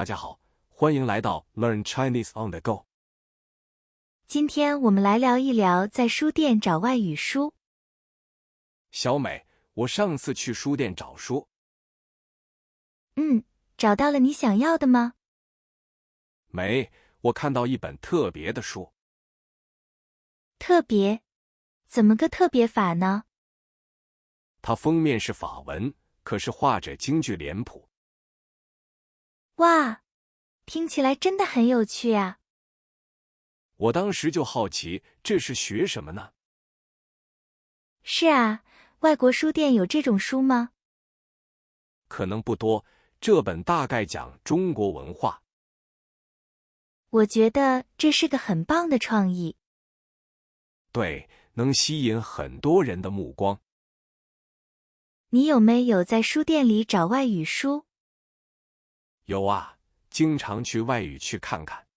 家好，欢迎来到 Learn Chinese on the Go。今天我们来聊一聊在书店找外语书。小美，我上次去书店找书，找到了你想要的吗？没，我看到一本特别的书。特别？怎么个特别法呢？它封面是法文，可是画着京剧脸谱。哇，听起来真的很有趣啊！我当时就好奇，这是学什么呢？是啊，外国书店有这种书吗？可能不多，这本大概讲中国文化。我觉得这是个很棒的创意。对，能吸引很多人的目光。你有没有在书店里找外语书？有啊，经常去外语区看看。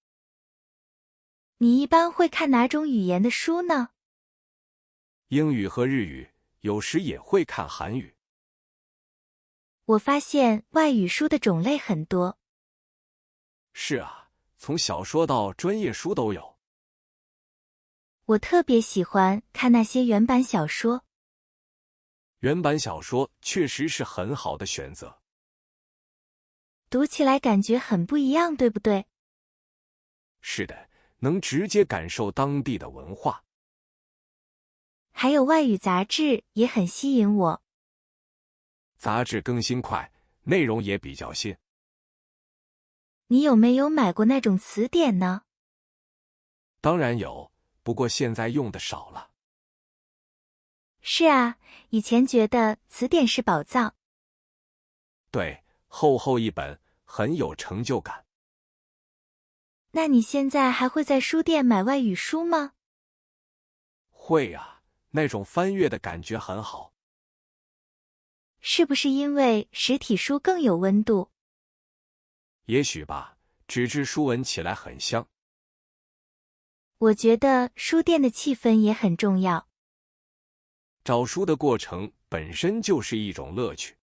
你一般会看哪种语言的书呢？英语和日语，有时也会看韩语。我发现外语书的种类很多。是啊，从小说到专业书都有。我特别喜欢看那些原版小说。原版小说确实是很好的选择。读起来感觉很不一样，对不对？是的，能直接感受当地的文化。还有外语杂志也很吸引我。杂志更新快，内容也比较新。你有没有买过那种词典呢？当然有，不过现在用的少了。是啊，以前觉得词典是宝藏。对，厚厚一本，很有成就感。那你现在还会在书店买外语书吗？会啊，那种翻阅的感觉很好。是不是因为实体书更有温度？也许吧，纸质书闻起来很香。我觉得书店的气氛也很重要。找书的过程本身就是一种乐趣。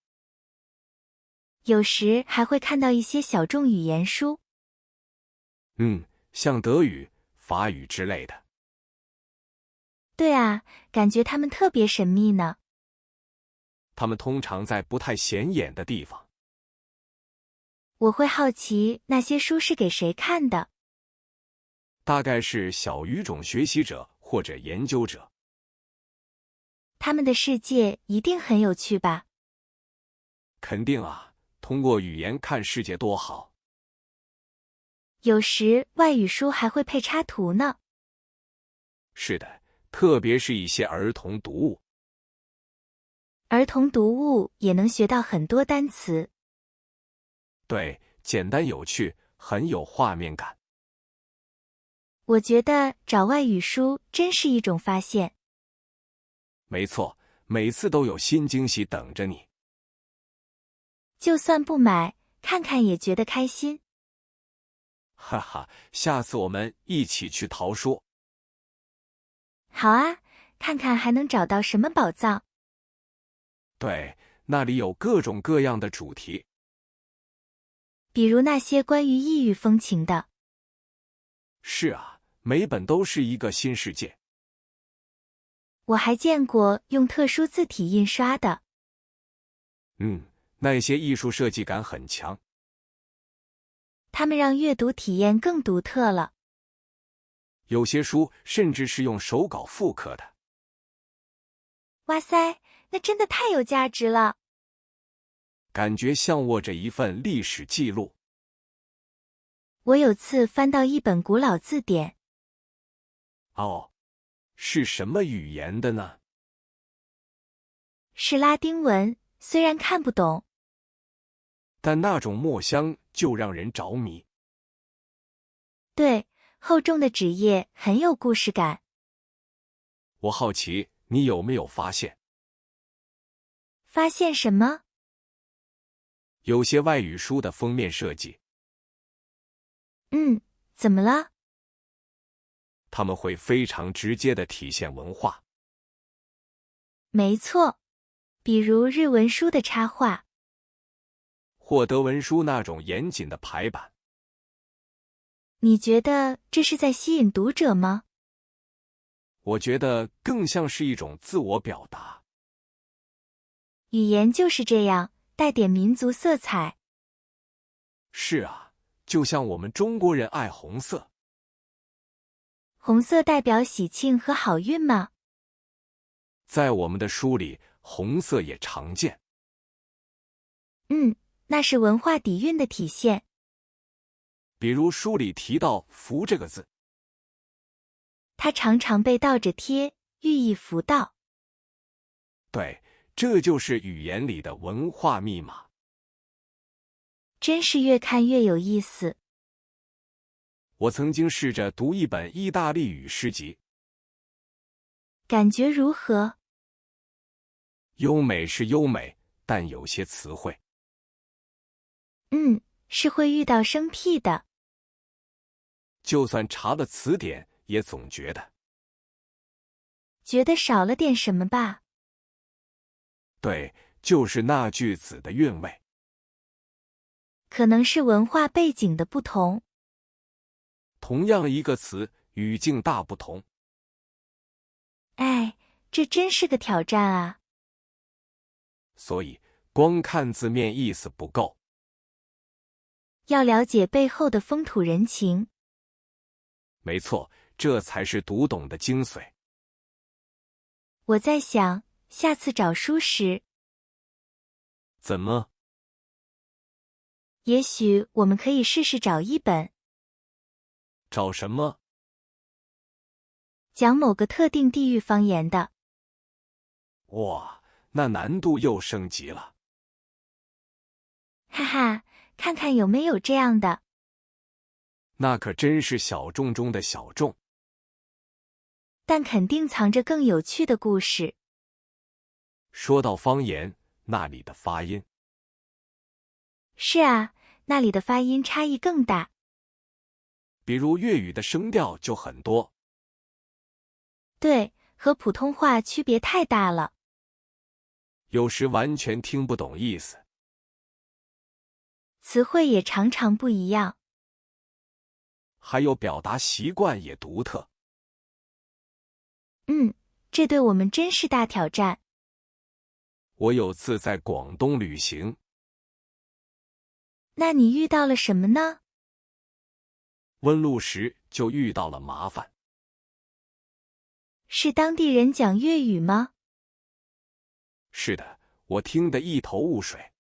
有时还会看到一些小众语言书。像德语、法语之类的。对啊，感觉它们特别神秘呢。他们通常在不太显眼的地方。我会好奇那些书是给谁看的。大概是小语种学习者或者研究者。他们的世界一定很有趣吧？肯定啊，通过语言看世界多好。有时外语书还会配插图呢。是的，特别是一些儿童读物。儿童读物也能学到很多单词。对，简单有趣，很有画面感。我觉得找外语书真是一种发现。没错，每次都有新惊喜等着你。就算不买，看看也觉得开心。哈哈，下次我们一起去淘书。好啊，看看还能找到什么宝藏。对，那里有各种各样的主题。比如那些关于异域风情的。是啊，每本都是一个新世界。我还见过用特殊字体印刷的。那些艺术设计感很强。它们让阅读体验更独特了。有些书甚至是用手稿复刻的。哇塞，那真的太有价值了。感觉像握着一份历史记录。我有次翻到一本古老字典。哦，是什么语言的呢？是拉丁文，虽然看不懂。但那种墨香就让人着迷。对，厚重的纸页很有故事感。我好奇，你有没有发现？发现什么？有些外语书的封面设计。怎么了？他们会非常直接地体现文化。没错，比如日文书的插画。或德文书那种严谨的排版。你觉得这是在吸引读者吗？我觉得更像是一种自我表达。语言就是这样，带点民族色彩。是啊，就像我们中国人爱红色。红色代表喜庆和好运吗？在我们的书里，红色也常见。那是文化底蕴的体现。比如书里提到福这个字，它常常被倒着贴，寓意福到。对，这就是语言里的文化密码。真是越看越有意思。我曾经试着读一本意大利语诗集，感觉如何？优美是优美，但有些词汇。是会遇到生僻的。就算查了词典，也总觉得少了点什么吧？对，就是那句子的韵味。可能是文化背景的不同。同样一个词，语境大不同。哎，这真是个挑战啊！所以，光看字面意思不够，要了解背后的风土人情。没错，这才是读懂的精髓。我在想，下次找书时，怎么？也许我们可以试试找一本，找什么？讲某个特定地域方言的。哇，那难度又升级了。哈哈，看看有没有这样的。那可真是小众中的小众。但肯定藏着更有趣的故事。说到方言，那里的发音。是啊，那里的发音差异更大。比如粤语的声调就很多。对，和普通话区别太大了。有时完全听不懂意思。词汇也常常不一样。还有表达习惯也独特。这对我们真是大挑战。我有次在广东旅行。那你遇到了什么呢？问路时就遇到了麻烦。是当地人讲粤语吗？是的，我听得一头雾水。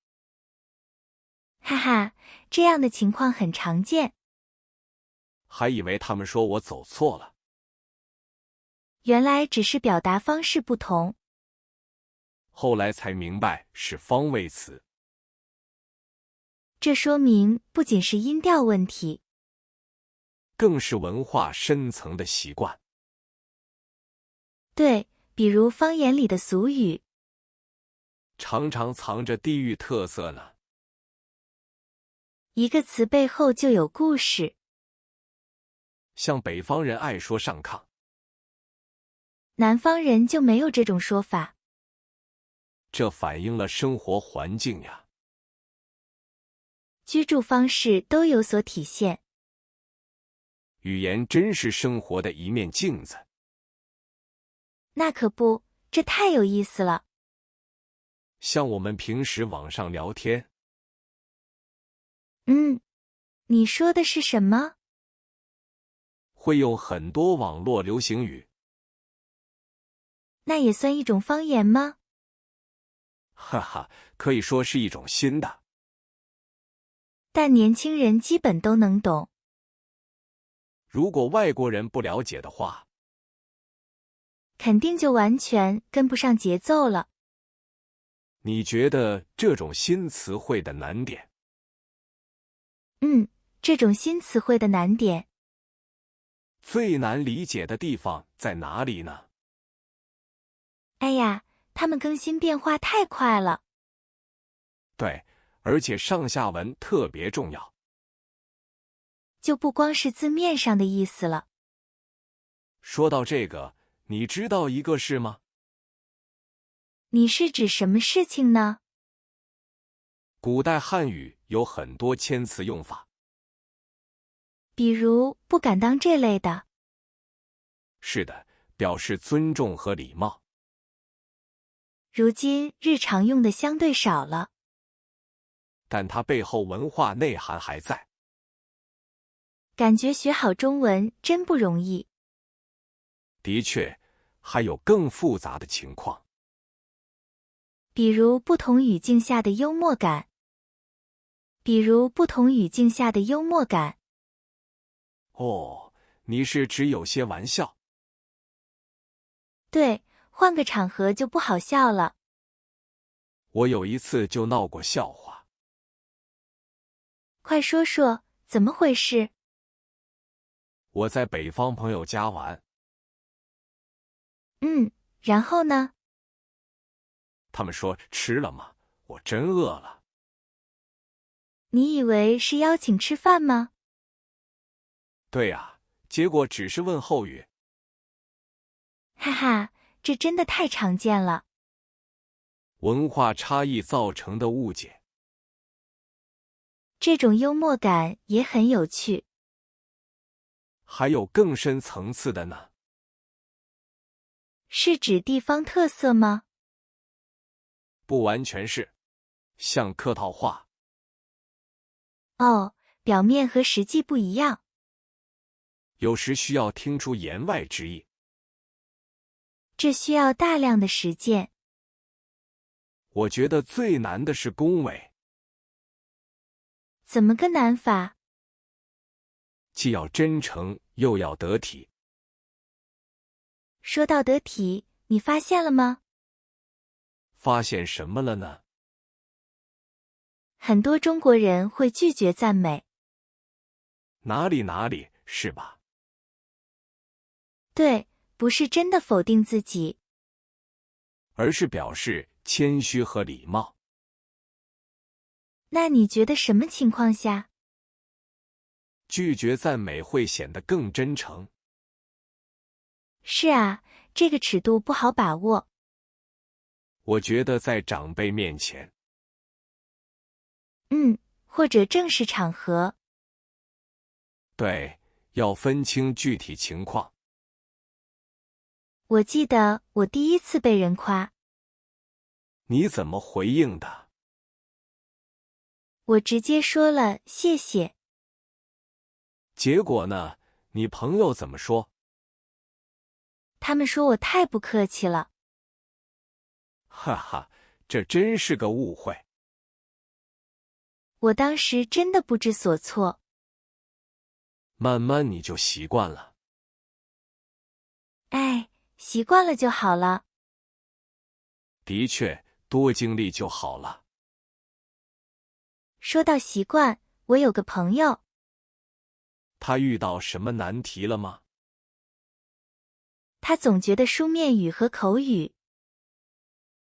哈哈，这样的情况很常见。还以为他们说我走错了。原来只是表达方式不同。后来才明白是方位词。这说明不仅是音调问题，更是文化深层的习惯。对，比如方言里的俗语，常常藏着地域特色呢。一个词背后就有故事。像北方人爱说上炕，南方人就没有这种说法。这反映了生活环境呀。居住方式都有所体现。语言真是生活的一面镜子。那可不，这太有意思了。像我们平时网上聊天。你说的是什么？会用很多网络流行语。那也算一种方言吗？哈哈，可以说是一种新的。但年轻人基本都能懂。如果外国人不了解的话，肯定就完全跟不上节奏了。你觉得这种新词汇的难点？这种新词汇的难点，最难理解的地方在哪里呢？哎呀，他们更新变化太快了。对，而且上下文特别重要。就不光是字面上的意思了。说到这个，你知道一个事吗？你是指什么事情呢？古代汉语有很多谦词用法。比如不敢当这类的。是的，表示尊重和礼貌。如今日常用的相对少了，但它背后文化内涵还在。感觉学好中文真不容易。的确，还有更复杂的情况，比如不同语境下的幽默感。哦，你是指有些玩笑？对，换个场合就不好笑了。我有一次就闹过笑话。快说说，怎么回事？我在北方朋友家玩，然后呢？他们说吃了吗？我真饿了。你以为是邀请吃饭吗？对啊，结果只是问候语。哈哈，这真的太常见了。文化差异造成的误解。这种幽默感也很有趣。还有更深层次的呢？是指地方特色吗？不完全是，像客套话。哦，表面和实际不一样。有时需要听出言外之意。这需要大量的实践。我觉得最难的是恭维，怎么个难法？既要真诚又要得体。说到得体，你发现了吗？发现什么了呢？很多中国人会拒绝赞美。哪里，是吧？对，不是真的否定自己，而是表示谦虚和礼貌。那你觉得什么情况下？拒绝赞美会显得更真诚。是啊，这个尺度不好把握。我觉得在长辈面前，或者正式场合，对，要分清具体情况。我记得我第一次被人夸，你怎么回应的？我直接说了谢谢。结果呢？你朋友怎么说？他们说我太不客气了。哈哈，这真是个误会。我当时真的不知所措。慢慢你就习惯了。哎，习惯了就好了。的确，多经历就好了。说到习惯，我有个朋友，他遇到什么难题了吗？他总觉得书面语和口语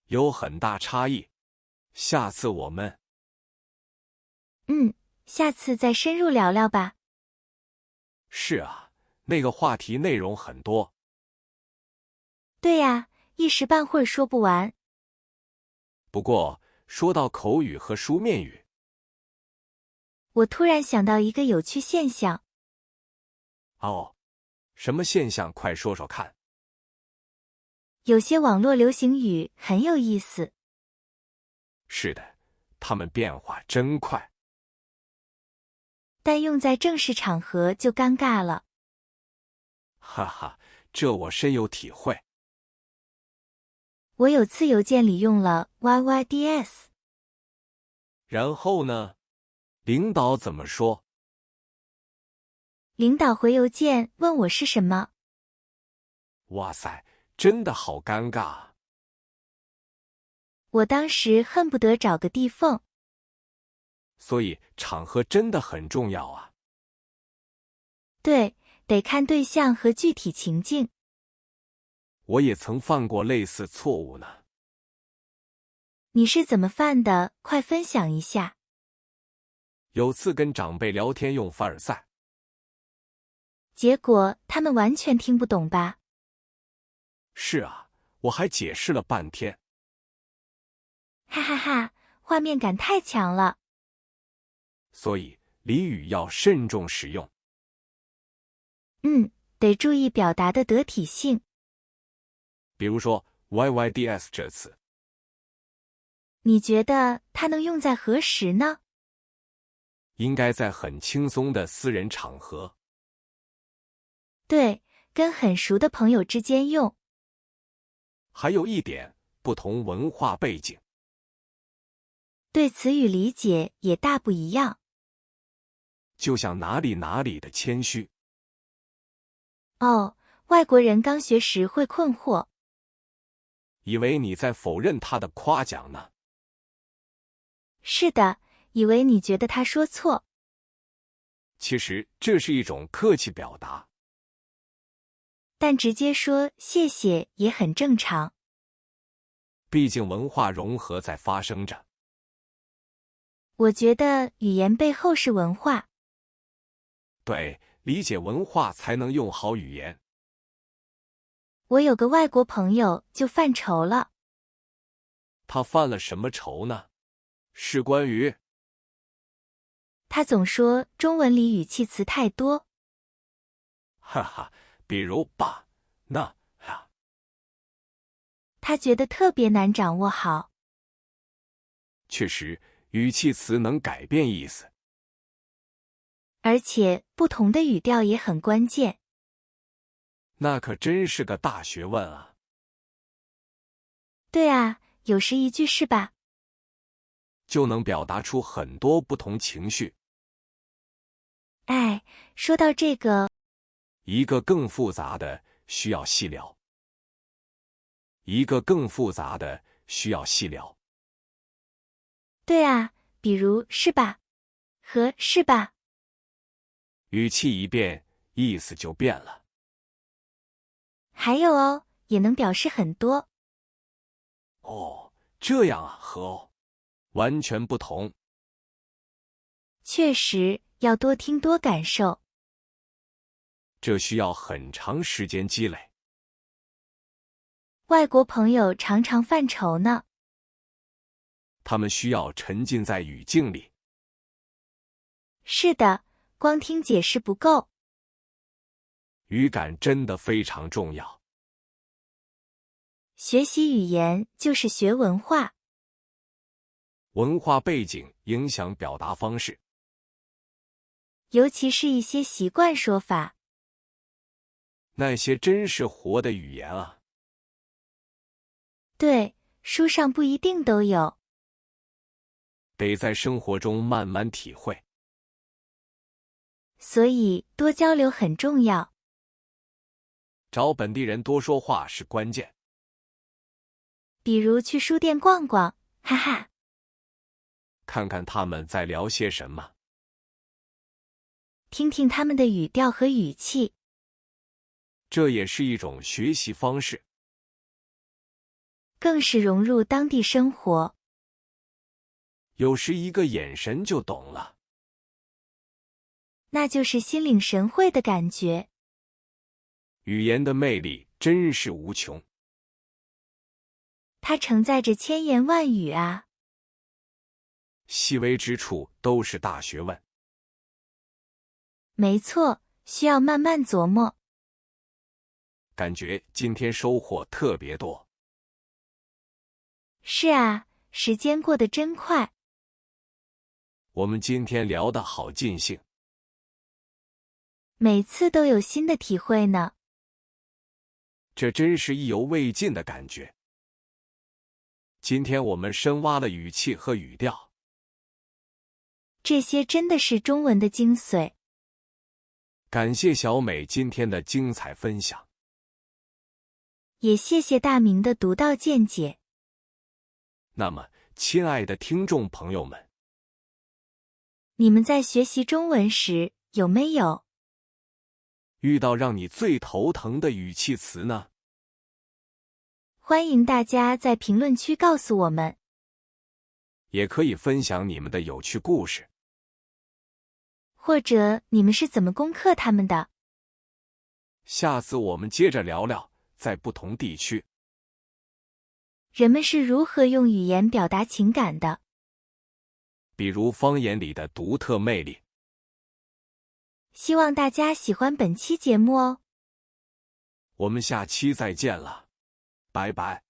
有很大差异。下次我们下次再深入聊聊吧。是啊，那个话题内容很多。对呀，一时半会儿说不完。不过，说到口语和书面语，我突然想到一个有趣现象。哦，什么现象？快说说看。有些网络流行语很有意思。是的，它们变化真快。但用在正式场合就尴尬了。哈哈，这我深有体会。我有次邮件里用了 YYDS， 然后呢？领导怎么说？领导回邮件问我是什么。哇塞，真的好尴尬啊！我当时恨不得找个地缝。所以场合真的很重要啊。对，得看对象和具体情境。我也曾犯过类似错误呢。你是怎么犯的？快分享一下。有次跟长辈聊天用凡尔赛，结果他们完全听不懂吧？是啊，我还解释了半天。哈哈哈，画面感太强了。所以俚语要慎重使用。得注意表达的得体性。比如说 yyds 这词，你觉得它能用在何时呢？应该在很轻松的私人场合。对，跟很熟的朋友之间用。还有一点，不同文化背景，对词语理解也大不一样。就像哪里的谦虚。哦，外国人刚学时会困惑，以为你在否认他的夸奖呢。是的，以为你觉得他说错。其实这是一种客气表达。但直接说谢谢也很正常。毕竟文化融合在发生着。我觉得语言背后是文化。对，理解文化才能用好语言。我有个外国朋友就犯愁了。他犯了什么愁呢？是关于……他总说中文里语气词太多。哈哈，比如吧、那、呀。他觉得特别难掌握好。确实，语气词能改变意思。而且不同的语调也很关键。那可真是个大学问啊。对啊，有时一句是吧，就能表达出很多不同情绪。哎，说到这个，一个更复杂的需要细聊。一个更复杂的需要细聊。对啊，比如是吧和是吧。语气一变，意思就变了。还有哦，也能表示很多。哦，这样啊，和哦，完全不同。确实，要多听多感受。这需要很长时间积累。外国朋友常常犯愁呢。他们需要沉浸在语境里。是的，光听解释不够。语感真的非常重要。学习语言就是学文化。文化背景影响表达方式，尤其是一些习惯说法。那些真是活的语言啊。对，书上不一定都有。得在生活中慢慢体会。所以多交流很重要。找本地人多说话是关键。比如去书店逛逛，哈哈。看看他们在聊些什么。听听他们的语调和语气。这也是一种学习方式。更是融入当地生活。有时一个眼神就懂了。那就是心领神会的感觉。语言的魅力真是无穷。它承载着千言万语啊。细微之处都是大学问。没错，需要慢慢琢磨。感觉今天收获特别多。是啊，时间过得真快。我们今天聊得好尽兴。每次都有新的体会呢。这真是意犹未尽的感觉。今天我们深挖了语气和语调。这些真的是中文的精髓。感谢小美今天的精彩分享。也谢谢大明的独到见解。那么，亲爱的听众朋友们，你们在学习中文时，有没有遇到让你最头疼的语气词呢？欢迎大家在评论区告诉我们。也可以分享你们的有趣故事。或者你们是怎么攻克他们的？下次我们接着聊聊，在不同地区，人们是如何用语言表达情感的？比如方言里的独特魅力。希望大家喜欢本期节目哦。我们下期再见了，拜拜。